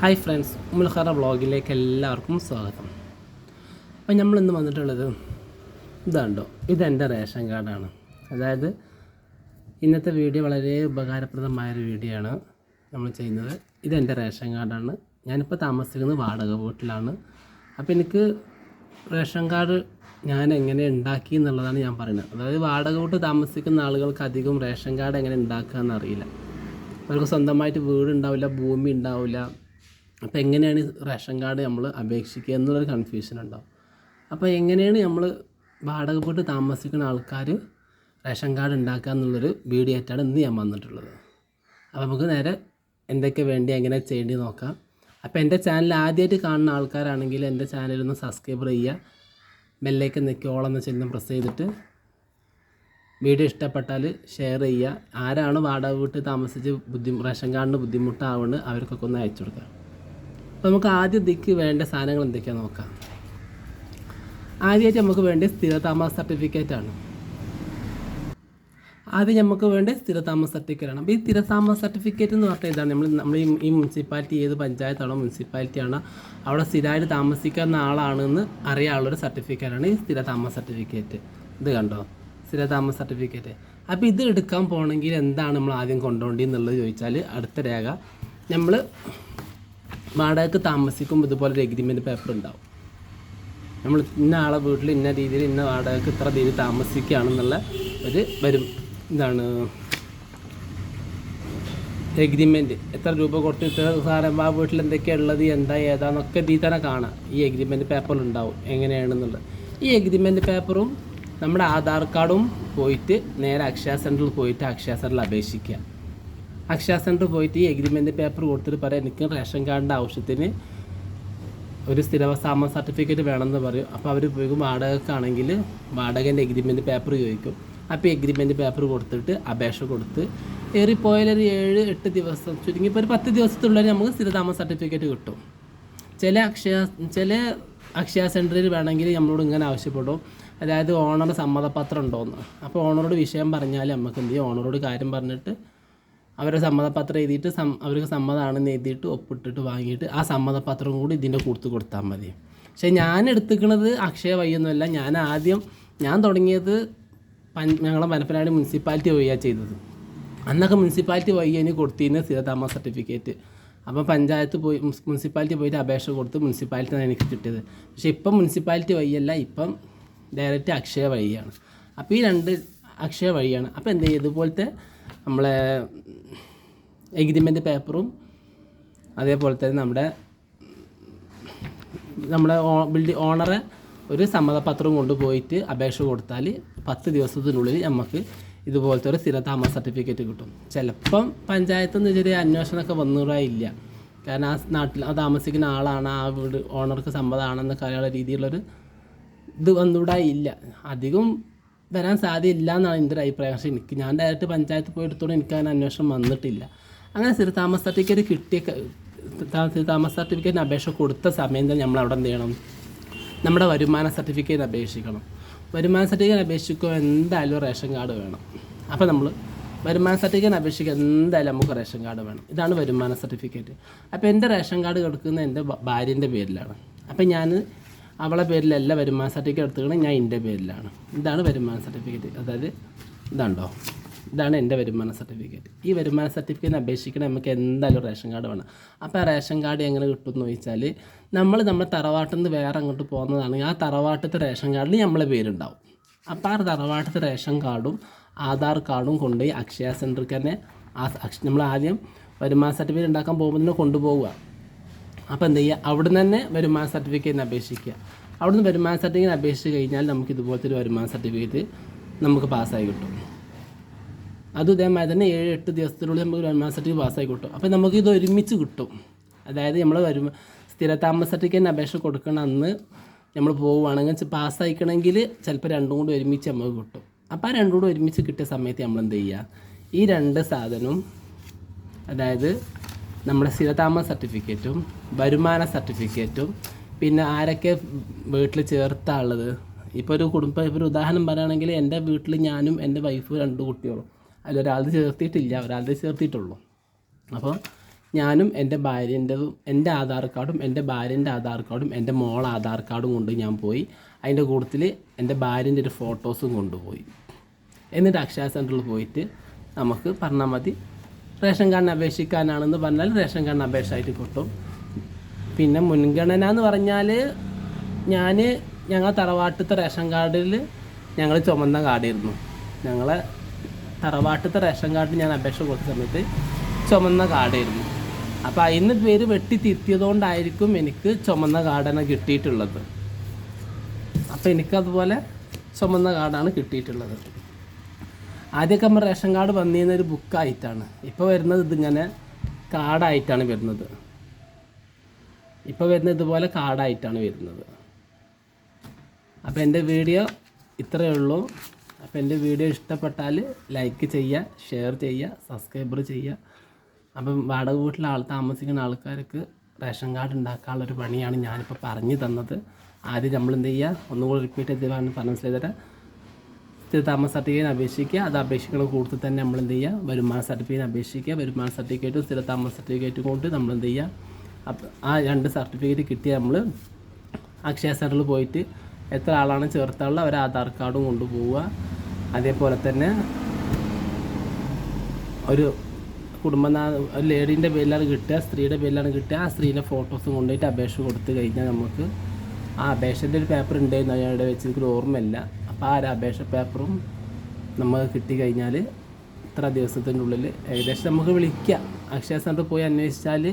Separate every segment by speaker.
Speaker 1: Hi friends, ഉമ്മുൽ വ്ളോഗിലേക്ക് എല്ലാവർക്കും സ്വാഗതം. അപ്പോൾ നമ്മളിന്ന് വന്നിട്ടുള്ളത് ഇതാണ്ടോ, ഇതെൻ്റെ റേഷൻ കാർഡാണ്. അതായത് ഇന്നത്തെ വീഡിയോ വളരെ ഉപകാരപ്രദമായൊരു വീഡിയോ ആണ് നമ്മൾ ചെയ്യുന്നത്. ഇതെൻ്റെ റേഷൻ കാർഡാണ്. ഞാനിപ്പോൾ താമസിക്കുന്നത് വാടക വീട്ടിലാണ്. അപ്പോൾ എനിക്ക് റേഷൻ കാർഡ് ഞാൻ എങ്ങനെ ഉണ്ടാക്കി എന്നുള്ളതാണ് ഞാൻ പറയുന്നത്. അതായത് വാടക വീട്ടിൽ താമസിക്കുന്ന ആളുകൾക്ക് അധികം റേഷൻ കാർഡ് എങ്ങനെ ഉണ്ടാക്കുക എന്നറിയില്ല. അവർക്ക് സ്വന്തമായിട്ട് വീടുണ്ടാവില്ല, ഭൂമി ഉണ്ടാവില്ല. അപ്പോൾ എങ്ങനെയാണ് റേഷൻ കാർഡ് നമ്മൾ അപേക്ഷിക്കുക എന്നുള്ളൊരു കൺഫ്യൂഷൻ ഉണ്ടാവും. അപ്പോൾ എങ്ങനെയാണ് നമ്മൾ വാടക വീട്ട് താമസിക്കുന്ന ആൾക്കാർ റേഷൻ കാർഡ് ഉണ്ടാക്കുക എന്നുള്ളൊരു വീഡിയോ ആയിട്ടാണ് ഇന്ന് ഞാൻ വന്നിട്ടുള്ളത്. അപ്പോൾ നമുക്ക് നേരെ എന്തൊക്കെ വേണ്ടി എങ്ങനെ ചെയ്യേണ്ടി നോക്കാം. അപ്പോൾ എൻ്റെ ചാനൽ ആദ്യമായിട്ട് കാണുന്ന ആൾക്കാരാണെങ്കിൽ എൻ്റെ ചാനലൊന്ന് സബ്സ്ക്രൈബ് ചെയ്യുക, ബെല്ലേക്ക് നിൽക്കുക, ഓളെന്ന ചിഹ്നം പ്രസ് ചെയ്തിട്ട് വീഡിയോ ഇഷ്ടപ്പെട്ടാൽ ഷെയർ ചെയ്യുക. ആരാണ് വാടക വീട്ടിൽ താമസിച്ച് റേഷൻ കാർഡിന് ബുദ്ധിമുട്ടാവുന്നത് അവർക്കൊക്കെ ഒന്ന് അയച്ചു കൊടുക്കുക. അപ്പോൾ നമുക്ക് ആദ്യം ഇതിക്ക് വേണ്ട സാധനങ്ങൾ എന്തൊക്കെയാണെന്ന് നോക്കാം. ആദ്യമായിട്ട് നമുക്ക് വേണ്ട സ്ഥിരതാമസ സർട്ടിഫിക്കറ്റാണ്. ആദ്യം നമുക്ക് വേണ്ട സ്ഥിരതാമസ സർട്ടിഫിക്കറ്റാണ്. അപ്പോൾ ഈ സ്ഥിരതാമസ സർട്ടിഫിക്കറ്റ് എന്ന് പറഞ്ഞാൽ ഇതാണ്. നമ്മൾ ഈ മുനിസിപ്പാലിറ്റി ഏത് പഞ്ചായത്താണോ മുനിസിപ്പാലിറ്റിയാണോ അവിടെ സ്ഥിരമായിട്ട് താമസിക്കുന്ന ആളാണെന്ന് അറിയാനുള്ളൊരു സർട്ടിഫിക്കറ്റാണ് ഈ സ്ഥിരതാമസ സർട്ടിഫിക്കറ്റ്. ഇത് കണ്ടോ, സ്ഥിരതാമസ സർട്ടിഫിക്കറ്റ്. അപ്പോൾ ഇത് എടുക്കാൻ പോകണമെങ്കിൽ എന്താണ് നമ്മൾ ആദ്യം കൊണ്ടുപോകേണ്ടത് എന്നുള്ളത് ചോദിച്ചാൽ അടുത്ത രേഖ നമ്മൾ വാടകയ്ക്ക് താമസിക്കുമ്പോൾ ഇതുപോലൊരു എഗ്രിമെൻറ്റ് പേപ്പർ ഉണ്ടാവും. നമ്മൾ ഇന്ന ആളെ വീട്ടിൽ ഇന്ന രീതിയിൽ ഇന്ന വാടകയ്ക്ക് ഇത്ര രീതിയിൽ താമസിക്കുകയാണെന്നുള്ള വരും എന്താണ് എഗ്രിമെൻറ്റ്. എത്ര രൂപ കൊടുത്ത് ഇത്ര സാധനം ആ വീട്ടിൽ എന്തൊക്കെയാണ് ഉള്ളത്, എന്താ ഏതാന്നൊക്കെ ഇതിൽ തന്നെ കാണാം. ഈ എഗ്രിമെൻറ്റ് പേപ്പറിലുണ്ടാവും എങ്ങനെയാണെന്നുള്ളത്. ഈ എഗ്രിമെൻറ്റ് പേപ്പറും നമ്മുടെ ആധാർ കാർഡും പോയിട്ട് നേരെ അക്ഷയ സെൻറ്ററിൽ പോയിട്ട് അക്ഷയ സെൻറ്ററിൽ അപേക്ഷിക്കുക. അക്ഷയ സെൻറ്ററിൽ പോയിട്ട് ഈ എഗ്രിമെൻറ്റ് പേപ്പർ കൊടുത്തിട്ട് പറയാം എനിക്ക് റേഷൻ കാർഡിൻ്റെ ആവശ്യത്തിന് ഒരു സ്ഥിരതാമസ സർട്ടിഫിക്കറ്റ് വേണമെന്ന് പറയും. അപ്പോൾ അവർ ഉപയോഗിക്കും വാടകയ്ക്കാണെങ്കിൽ വാടകേൻ്റെ എഗ്രിമെൻറ്റ് പേപ്പർ ചോദിക്കും. അപ്പോൾ ഈ പേപ്പർ കൊടുത്തിട്ട് അപേക്ഷ കൊടുത്ത് ഏറിപ്പോയാലൊരു 7-8 ദിവസം, ചുരുങ്ങിപ്പോൾ ഒരു 10 ദിവസത്തിനുള്ളിൽ നമുക്ക് സ്ഥിരതാമസ സർട്ടിഫിക്കറ്റ് കിട്ടും. ചില അക്ഷയ സെൻറ്ററിൽ വേണമെങ്കിൽ നമ്മളോട് ഇങ്ങനെ ആവശ്യപ്പെടും, അതായത് ഓണർ സമ്മതപത്രം ഉണ്ടോയെന്ന്. അപ്പോൾ ഓണറോട് വിഷയം പറഞ്ഞാൽ നമുക്ക് എന്ത് ചെയ്യും, ഓണറോട് കാര്യം പറഞ്ഞിട്ട് അവരുടെ സമ്മതപത്രം എഴുതിയിട്ട് അവർക്ക് സമ്മതമാണെന്ന് എഴുതിയിട്ട് ഒപ്പിട്ടിട്ട് വാങ്ങിയിട്ട് ആ സമ്മതപത്രം കൂടി ഇതിൻ്റെ കൊടുത്ത് കൊടുത്താൽ മതി. പക്ഷേ ഞാൻ എടുത്തിരിക്കുന്നത് അക്ഷയ വഴിയൊന്നുമല്ല. ഞാൻ തുടങ്ങിയത് ഞങ്ങളെ പനപ്പനാട് മുനിസിപ്പാലിറ്റി വഴിയാണ് ചെയ്തത്. അന്നൊക്കെ മുനിസിപ്പാലിറ്റി വഴിയാണ് കൊടുത്തിരുന്ന സ്ഥിരതാമസ സർട്ടിഫിക്കറ്റ്. അപ്പോൾ പഞ്ചായത്ത് പോയി മുനിസിപ്പാലിറ്റി പോയിട്ട് അപേക്ഷ കൊടുത്ത് മുനിസിപ്പാലിറ്റിയാണ് എനിക്ക് കിട്ടിയത്. പക്ഷേ ഇപ്പം മുനിസിപ്പാലിറ്റി വഴിയല്ല, ഇപ്പം ഡയറക്റ്റ് അക്ഷയ വഴിയാണ്. അപ്പോൾ ഈ 2 അക്ഷയ വഴിയാണ്. അപ്പോൾ എന്ത് ചെയ്യും, ഇതുപോലത്തെ നമ്മളെ എഗ്രിമെൻറ്റ് പേപ്പറും അതേപോലെ തന്നെ നമ്മുടെ ഓണറെ ഒരു സമ്മതപത്രവും കൊണ്ടുപോയിട്ട് അപേക്ഷ കൊടുത്താൽ 10 ദിവസത്തിനുള്ളിൽ നമുക്ക് ഇതുപോലത്തെ ഒരു സ്ഥിരതാമസ സർട്ടിഫിക്കറ്റ് കിട്ടും. ചിലപ്പം പഞ്ചായത്തിൽ നിന്ന് ചെറിയ അന്വേഷണമൊക്കെ വന്നുകൂടായില്ല. കാരണം ആ നാട്ടിൽ താമസിക്കുന്ന ആളാണ്, ആ വീട് ഓണർക്ക് സമ്മതമാണെന്നൊക്കെ അറിയാനുള്ള രീതിയിലുള്ളൊരു ഇത് വന്നുകൂടായില്ല. അധികം വരാൻ സാധ്യതയില്ല എന്നാണ് എൻ്റെ ഒരു അഭിപ്രായം. പക്ഷേ ഞാൻ ഡയറക്റ്റ് പഞ്ചായത്ത് പോയി എടുത്തോണ്ട് എനിക്കങ്ങനെ അന്വേഷണം വന്നിട്ടില്ല. അങ്ങനെ സ്ഥിരതാമസ സർട്ടിഫിക്കറ്റിന് അപേക്ഷ കൊടുത്ത സമയം തന്നെ നമ്മൾ അവിടെ എന്ത് ചെയ്യണം, നമ്മുടെ വരുമാന സർട്ടിഫിക്കറ്റ് അപേക്ഷിക്കണം. വരുമാന സർട്ടിഫിക്കറ്റ് അപേക്ഷിക്കുമ്പോൾ എന്തായാലും റേഷൻ കാർഡ് വേണം. അപ്പോൾ നമ്മൾ വരുമാന സർട്ടിഫിക്കറ്റ് അപേക്ഷിക്കുക എന്തായാലും നമുക്ക് റേഷൻ കാർഡ് വേണം. ഇതാണ് വരുമാന സർട്ടിഫിക്കറ്റ്. അപ്പോൾ എൻ്റെ റേഷൻ കാർഡ് കിടക്കുന്നത് എൻ്റെ ഭാര്യൻ്റെ പേരിലാണ്. അപ്പോൾ ഞാൻ അവളെ പേരിലല്ല വരുമാന സർട്ടിഫിക്കറ്റ് എടുത്തുകൊണ്ട് ഞാൻ എൻ്റെ പേരിലാണ്. ഇതാണ് വരുമാന സർട്ടിഫിക്കറ്റ്. അതായത് ഇതാണ് എൻ്റെ വരുമാന സർട്ടിഫിക്കറ്റ്. ഈ വരുമാന സർട്ടിഫിക്കറ്റിന് അപേക്ഷിക്കണം നമുക്ക് എന്തായാലും റേഷൻ കാർഡ് വേണം. അപ്പോൾ ആ റേഷൻ കാർഡ് എങ്ങനെ കിട്ടുമെന്ന് ചോദിച്ചാൽ നമ്മുടെ തറവാട്ടിൽ നിന്ന് വേറെ അങ്ങോട്ട് പോകുന്നതാണെങ്കിൽ ആ തറവാട്ടത്തെ റേഷൻ കാർഡിൽ നമ്മളെ പേരുണ്ടാവും. അപ്പോൾ ആ തറവാട്ടത്തെ റേഷൻ കാർഡും ആധാർ കാർഡും കൊണ്ടുപോയി അക്ഷയ സെൻറ്ററിൽ തന്നെ നമ്മൾ ആദ്യം വരുമാന സർട്ടിഫിക്കറ്റ് ഉണ്ടാക്കാൻ പോകുമ്പോൾ തന്നെ കൊണ്ടുപോവുക. അപ്പോൾ എന്ത് ചെയ്യുക, അവിടെ നിന്ന് തന്നെ വരുമാന സർട്ടിഫിക്കറ്റിന് അപേക്ഷിക്കുക. അവിടെ നിന്ന് വരുമാന സർട്ടിഫിക്കറ്റ് അപേക്ഷിച്ച് കഴിഞ്ഞാൽ നമുക്ക് ഇതുപോലത്തെ ഒരു വരുമാന സർട്ടിഫിക്കറ്റ് നമുക്ക് പാസ്സായി കിട്ടും. അതും ഇതേമാതിരി തന്നെ 7-8 ദിവസത്തിനുള്ളിൽ നമുക്ക് വരുമാന സർട്ടിഫിക്കറ്റ് പാസ്സായി കിട്ടും. അപ്പോൾ നമുക്കിത് ഒരുമിച്ച് കിട്ടും. അതായത് നമ്മൾ സ്ഥിരതാമസ സർട്ടിഫിക്കറ്റിന് അപേക്ഷ കൊടുക്കണം അന്ന് നമ്മൾ പോവുകയാണെങ്കിൽ പാസ്സായിക്കണമെങ്കിൽ ചിലപ്പോൾ 2 കൂടി ഒരുമിച്ച് നമുക്ക് കിട്ടും. അപ്പോൾ ആ 2 കൂടി ഒരുമിച്ച് കിട്ടിയ സമയത്ത് നമ്മൾ എന്ത് ചെയ്യുക, ഈ 2 സാധനവും അതായത് നമ്മുടെ സ്ഥിരതാമസ സർട്ടിഫിക്കറ്റും വരുമാന സർട്ടിഫിക്കറ്റും പിന്നെ ആരൊക്കെ വീട്ടിൽ ചേർത്താനുള്ളത്. ഇപ്പോൾ ഒരു ഉദാഹരണം പറയുകയാണെങ്കിൽ എൻ്റെ വീട്ടിൽ ഞാനും എൻ്റെ വൈഫ് 2 കുട്ടികളും, അതിലൊരാൾ ചേർത്തിട്ടില്ല, ഒരാളുടെ ചേർത്തിട്ടുള്ളൂ. അപ്പോൾ ഞാനും എൻ്റെ ഭാര്യൻ്റെതും എൻ്റെ ആധാർ കാർഡും എൻ്റെ ഭാര്യൻ്റെ ആധാർ കാർഡും എൻ്റെ മോളെ ആധാർ കാർഡും കൊണ്ട് ഞാൻ പോയി. അതിൻ്റെ കൂട്ടത്തിൽ എൻ്റെ ഭാര്യൻ്റെ ഒരു ഫോട്ടോസും കൊണ്ടുപോയി. എന്നിട്ട് അക്ഷയ സെൻറ്ററിൽ പോയിട്ട് നമുക്ക് പറഞ്ഞാൽ മതി റേഷൻ കാർഡിന് അപേക്ഷിക്കാനാണെന്ന് പറഞ്ഞാൽ റേഷൻ കാർഡിന് അപേക്ഷയായിട്ട് കിട്ടും. പിന്നെ മുൻഗണന എന്ന് പറഞ്ഞാൽ ഞങ്ങൾ തറവാട്ടത്തെ റേഷൻ കാർഡിൽ ഞങ്ങൾ ചുമന്ന കാർഡായിരുന്നു. ഞങ്ങളെ തറവാട്ടത്തെ റേഷൻ കാർഡിൽ ഞാൻ അപേക്ഷ കൊടുത്ത സമയത്ത് ചുമന്ന കാർഡായിരുന്നു. അപ്പോൾ അതിന് പേര് വെട്ടി തിരുത്തിയതുകൊണ്ടായിരിക്കും എനിക്ക് ചുമന്ന കാർഡാണ് കിട്ടിയിട്ടുള്ളത്. അപ്പോൾ എനിക്കതുപോലെ ചുമന്ന കാർഡാണ് കിട്ടിയിട്ടുള്ളത്. ആദ്യമൊക്കെ നമ്മൾ റേഷൻ കാർഡ് വന്നിരുന്നൊരു ബുക്കായിട്ടാണ്. ഇപ്പോൾ വരുന്നത് ഇതിങ്ങനെ കാർഡായിട്ടാണ് വരുന്നത്. ഇപ്പോൾ വരുന്നത് ഇതുപോലെ കാർഡായിട്ടാണ് വരുന്നത്. അപ്പോൾ എൻ്റെ വീഡിയോ ഇത്രയേ ഉള്ളൂ. അപ്പോൾ എൻ്റെ വീഡിയോ ഇഷ്ടപ്പെട്ടാൽ ലൈക്ക് ചെയ്യുക, ഷെയർ ചെയ്യുക, സബ്സ്ക്രൈബർ ചെയ്യുക. അപ്പം വാടക വീട്ടിൽ താമസിക്കുന്ന ആൾക്കാർക്ക് റേഷൻ കാർഡ് ഉണ്ടാക്കാനുള്ളൊരു പണിയാണ് ഞാനിപ്പോൾ പറഞ്ഞു തന്നത്. ആദ്യം നമ്മൾ എന്ത് ചെയ്യുക, ഒന്നുകൂടി റിപ്പീറ്റ് ചെയ്ത് പറഞ്ഞ് മനസ്സിലാക്കി സ്ഥിര താമസ സർട്ടിഫിക്കറ്റ് അപേക്ഷിക്കുക. അത് അപേക്ഷിക്കുന്ന കൂടുതൽ തന്നെ നമ്മൾ എന്ത് ചെയ്യുക, വരുമാന സർട്ടിഫിക്കറ്റ് അപേക്ഷിക്കുക. വരുമാന സർട്ടിഫിക്കറ്റും സ്ഥിര താമസ സർട്ടിഫിക്കറ്റും കൊണ്ട് നമ്മൾ എന്ത് ചെയ്യുക, അപ്പം ആ 2 സർട്ടിഫിക്കറ്റ് കിട്ടിയാൽ നമ്മൾ അക്ഷയ സെൻറ്ററിൽ പോയിട്ട് എത്ര ആളാണ് ചേർത്താനുള്ള ഒരു ആധാർ കാർഡും കൊണ്ടുപോവുക. അതേപോലെ തന്നെ ഒരു ഒരു ലേഡീൻ്റെ പേരിലാണ് കിട്ടുക, സ്ത്രീയുടെ പേരിലാണ് കിട്ടുക. ആ സ്ത്രീയുടെ ഫോട്ടോസും കൊണ്ടുപോയിട്ട് അപേക്ഷ കൊടുത്തു കഴിഞ്ഞാൽ നമുക്ക് ആ അപേക്ഷൻ്റെ ഒരു പേപ്പർ ഉണ്ടായിരുന്നു, ഞാൻ ഇവിടെ വെച്ചെനിക്കൊരു ഓർമ്മയില്ല. അപ്പോൾ ആ ഒരു അപേക്ഷ പേപ്പറും നമുക്ക് കിട്ടിക്കഴിഞ്ഞാൽ ഇത്ര ദിവസത്തിൻ്റെ ഉള്ളിൽ ഏകദേശം നമുക്ക് വിളിക്കാം. അക്ഷയ സെൻറ്ററിൽ പോയി അന്വേഷിച്ചാൽ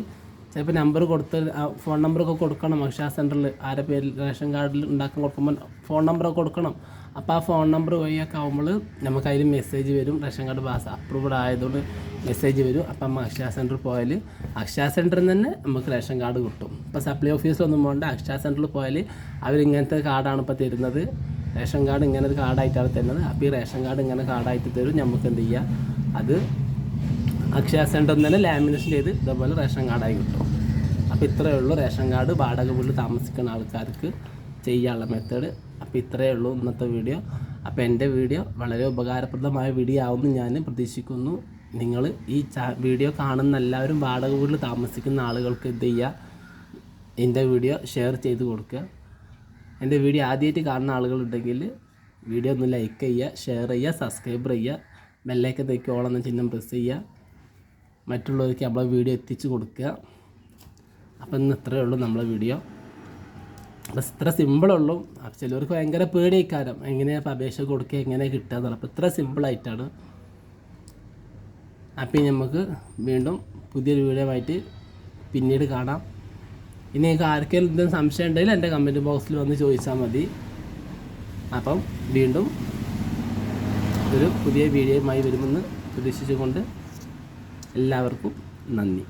Speaker 1: ചിലപ്പോൾ നമ്പർ കൊടുത്ത് ഫോൺ നമ്പറൊക്കെ കൊടുക്കണം. അക്ഷയ സെൻറ്ററിൽ ആരുടെ പേരിൽ റേഷൻ കാർഡിൽ ഉണ്ടാക്കാൻ കൊടുക്കുമ്പോൾ ഫോൺ നമ്പറൊക്കെ കൊടുക്കണം. അപ്പോൾ ആ ഫോൺ നമ്പർ വഴിയൊക്കെ ആകുമ്പോൾ നമുക്ക് അതിൽ മെസ്സേജ് വരും, റേഷൻ കാർഡ് പാസ് അപ്രൂവ്ഡ് ആയതുകൊണ്ട് മെസ്സേജ് വരും. അപ്പം നമ്മൾ അക്ഷയ സെൻറ്ററിൽ പോയാൽ അക്ഷയ സെൻറ്ററിൽ നിന്ന് തന്നെ നമുക്ക് റേഷൻ കാർഡ് കിട്ടും. ഇപ്പോൾ സപ്ലൈ ഓഫീസിലൊന്നും പോകേണ്ട, അക്ഷയ സെൻറ്ററിൽ പോയാൽ അവരിങ്ങനത്തെ കാർഡാണ് ഇപ്പോൾ തരുന്നത്. റേഷൻ കാർഡ് ഇങ്ങനെ ഒരു കാർഡായിട്ടാണ് തരുന്നത്. അപ്പോൾ ഈ റേഷൻ കാർഡ് ഇങ്ങനെ കാർഡായിട്ട് തരും. നമുക്ക് എന്ത് ചെയ്യുക, അത് അക്ഷയ സെൻറ്ററിൽ തന്നെ ലാമിനേഷൻ ചെയ്ത് ഇതേപോലെ റേഷൻ കാർഡായി കിട്ടും. അപ്പോൾ ഇത്രയേ ഉള്ളൂ റേഷൻ കാർഡ് വാടക വീട്ടിൽ താമസിക്കുന്ന ആൾക്കാർക്ക് ചെയ്യാനുള്ള മെത്തേഡ്. അപ്പോൾ ഇത്രയേ ഉള്ളൂ ഇന്നത്തെ വീഡിയോ. അപ്പോൾ എൻ്റെ വീഡിയോ വളരെ ഉപകാരപ്രദമായ വീഡിയോ ആവുമെന്ന് ഞാൻ പ്രതീക്ഷിക്കുന്നു. നിങ്ങൾ ഈ വീഡിയോ കാണുന്ന എല്ലാവരും വാടക വീട്ടിൽ താമസിക്കുന്ന ആളുകൾക്ക് എന്ത് ചെയ്യുക, എൻ്റെ വീഡിയോ ഷെയർ ചെയ്ത് കൊടുക്കുക. എൻ്റെ വീഡിയോ ആദ്യമായിട്ട് കാണുന്ന ആളുകളുണ്ടെങ്കിൽ വീഡിയോ ഒന്ന് ലൈക്ക് ചെയ്യുക, ഷെയർ ചെയ്യുക, സബ്സ്ക്രൈബ് ചെയ്യുക, ബെല്ലൈക്കൻ തേക്ക് ഓൾ എന്ന ചിഹ്നം പ്രസ് ചെയ്യുക. മറ്റുള്ളവർക്ക് നമ്മളെ വീഡിയോ എത്തിച്ച് കൊടുക്കുക. അപ്പം ഇന്ന് ഇത്രയേ ഉള്ളൂ നമ്മളെ വീഡിയോ. അപ്പം ഇത്ര സിമ്പിളുള്ളൂ. അപ്പം ചിലവർക്ക് ഭയങ്കര പേടിക്കാരം എങ്ങനെയാണ് അപേക്ഷ കൊടുക്കുക, എങ്ങനെ കിട്ടുക എന്നുള്ളത്. അപ്പോൾ ഇത്ര സിമ്പിളായിട്ടാണ്. അപ്പം നമുക്ക് വീണ്ടും പുതിയൊരു വീഡിയോ ആയിട്ട് പിന്നീട് കാണാം. ഇനി നിങ്ങൾക്ക് ആർക്കെങ്കിലും എന്തെങ്കിലും സംശയം ഉണ്ടെങ്കിൽ എൻ്റെ കമൻറ്റ് ബോക്സിൽ വന്ന് ചോദിച്ചാൽ മതി. അപ്പം വീണ്ടും ഒരു പുതിയ വീഡിയോയുമായി വരുമെന്ന് പ്രതീക്ഷിച്ചുകൊണ്ട് എല്ലാവർക്കും നന്ദി.